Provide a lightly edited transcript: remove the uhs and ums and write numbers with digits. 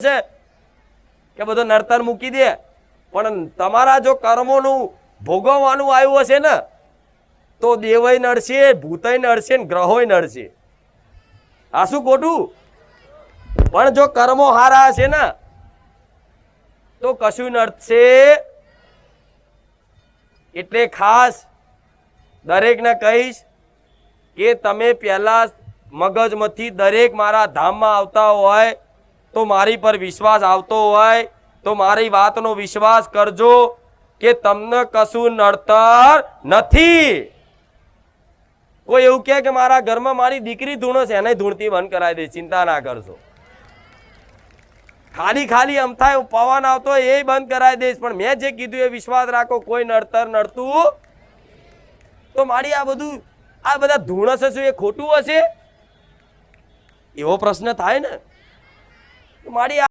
છે કે બધો નડતર મૂકી દે, પણ તમારા જો કર્મોનું ભોગવવાનું આવ્યું હશે ને તો દેવય નડશે, ભૂતય નડશે ને ગ્રહોય નડશે. આ શું ખોટું? પણ જો કર્મો હારા હશે ને તો કશું નડશે. એટલે ખાસ દરેકને કહીશ કે તમે પહેલા મગજમાંથી દરેક મારા ધામમાં આવતા હોય તો મારી પર વિશ્વાસ આવતો હોય તો મારી વાતનો વિશ્વાસ કરજો કે તમને કશું નડતર નથી. કોઈ એવું કહે કે મારા ઘરમાં મારી દીકરી ધૂણે છે, એને ધૂણતી બંધ કરાવી દે, ચિંતા ના કરશો. ખાલી ખાલી અમથાય પવન આવતો એ બંધ કરાવી દઈશ, પણ મેં જે કીધું એ વિશ્વાસ રાખો, કોઈ નડતર નડતું તો મારી આ બધા ધૂણસ હશે એ ખોટું હશે? એવો પ્રશ્ન થાય ને. મારી